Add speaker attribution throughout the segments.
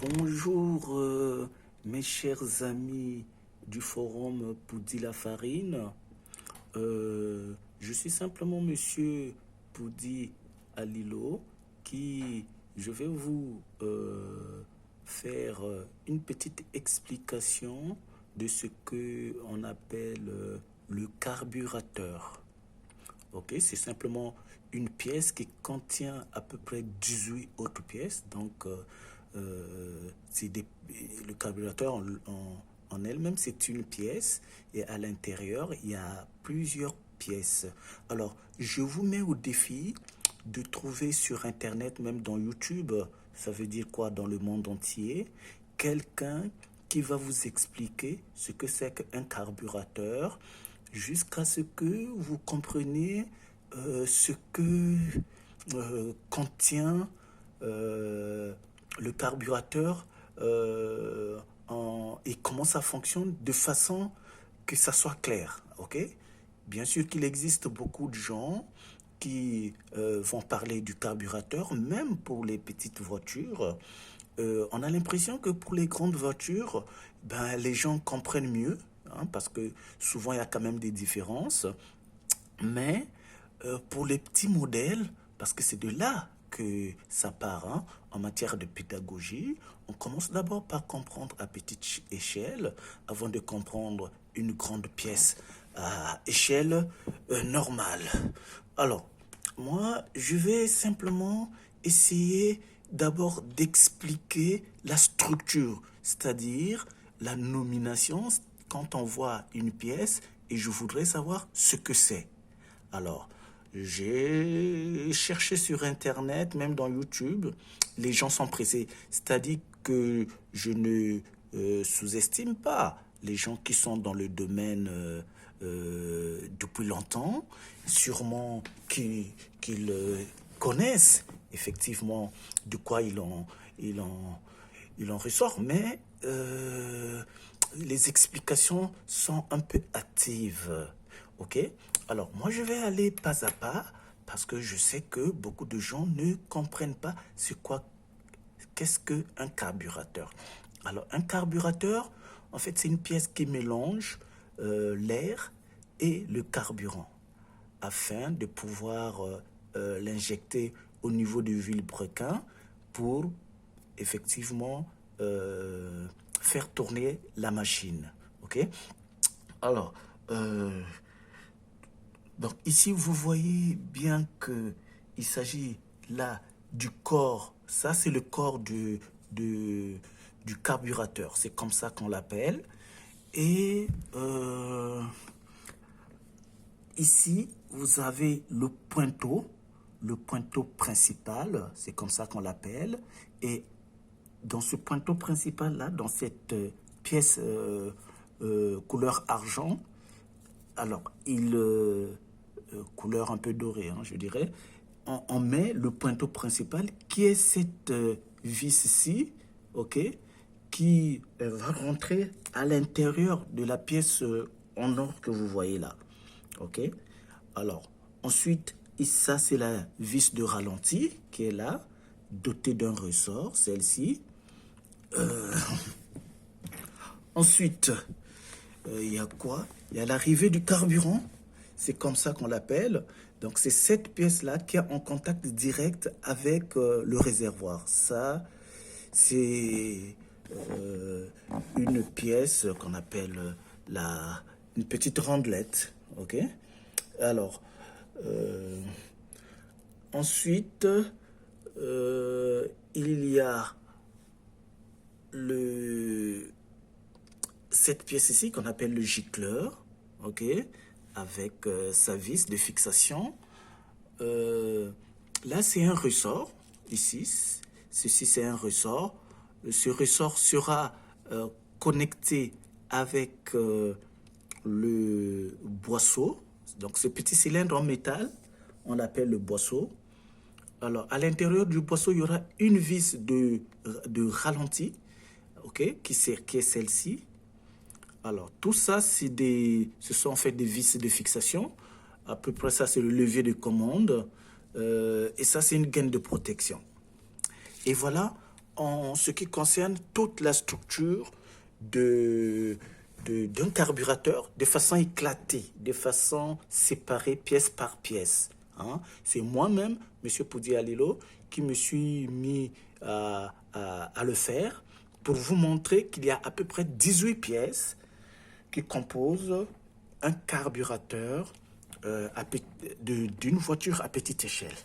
Speaker 1: Bonjour, mes chers amis du forum Poudi la Farine. Je suis simplement Monsieur Poudi Alilo qui je vais vous faire une petite explication de ce que on appelle le carburateur. Ok, c'est simplement une pièce qui contient à peu près 18 autres pièces. Donc, c'est le carburateur en elle-même, c'est une pièce. Et à l'intérieur, il y a plusieurs pièces. Alors, je vous mets au défi de trouver sur Internet, même dans YouTube, ça veut dire quoi, dans le monde entier, quelqu'un qui va vous expliquer ce que c'est qu'un carburateur jusqu'à ce que vous compreniez ce que contient le carburateur et comment ça fonctionne de façon que ça soit clair. Ok? Bien sûr qu'il existe beaucoup de gens qui vont parler du carburateur, même pour les petites voitures. On a l'impression que pour les grandes voitures, ben, les gens comprennent mieux, hein, parce que souvent il y a quand même des différences. Mais pour les petits modèles, parce que c'est de là que ça part, hein, en matière de pédagogie, on commence d'abord par comprendre à petite échelle avant de comprendre une grande pièce à échelle normale. Alors, moi, je vais simplement essayer d'abord d'expliquer la structure, c'est-à-dire la nomination quand on voit une pièce et je voudrais savoir ce que c'est. Alors, j'ai cherché sur Internet, même dans YouTube, les gens sont pressés. C'est-à-dire que je ne sous-estime pas les gens qui sont dans le domaine depuis longtemps, sûrement qu'ils connaissent effectivement de quoi il en ressort, mais les explications sont un peu hâtives. Ok? Alors, moi, je vais aller pas à pas parce que je sais que beaucoup de gens ne comprennent pas qu'est-ce qu'un carburateur. Alors, un carburateur, en fait, c'est une pièce qui mélange l'air et le carburant afin de pouvoir l'injecter au niveau du vilebrequin pour effectivement faire tourner la machine. Ok? Alors, donc ici, vous voyez bien qu'il s'agit là du corps. Ça, c'est le corps du carburateur. C'est comme ça qu'on l'appelle. Et ici, vous avez le pointeau principal. C'est comme ça qu'on l'appelle. Et dans ce pointeau principal-là, dans cette pièce couleur argent, alors, couleur un peu dorée, hein, je dirais, on met le pointeau principal qui est cette vis-ci, ok, qui va rentrer à l'intérieur de la pièce en or que vous voyez là, ok. Alors, ensuite, ça c'est la vis de ralenti qui est là, dotée d'un ressort, celle-ci. Ensuite, il y a quoi? Il y a l'arrivée du carburant, c'est comme ça qu'on l'appelle. Donc c'est cette pièce-là qui est en contact direct avec le réservoir. Ça, c'est une pièce qu'on appelle une petite rondelette. Ok? Alors, ensuite, il y a cette pièce ici qu'on appelle le gicleur, ok, avec sa vis de fixation. Là, c'est un ressort, ici. Ceci, c'est un ressort. Ce ressort sera connecté avec le boisseau. Donc, ce petit cylindre en métal, on l'appelle le boisseau. Alors, à l'intérieur du boisseau, il y aura une vis de ralenti, ok, qui est celle-ci. Alors, tout ça, ce sont en fait des vis de fixation. À peu près ça, c'est le levier de commande. Et ça, c'est une gaine de protection. Et voilà, en ce qui concerne toute la structure d'un carburateur de façon éclatée, de façon séparée, pièce par pièce. Hein. C'est moi-même, M. Poudi Alilo, qui me suis mis à le faire pour vous montrer qu'il y a à peu près 18 pièces qui composent un carburateur d'une voiture à petite échelle,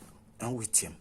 Speaker 1: un huitième.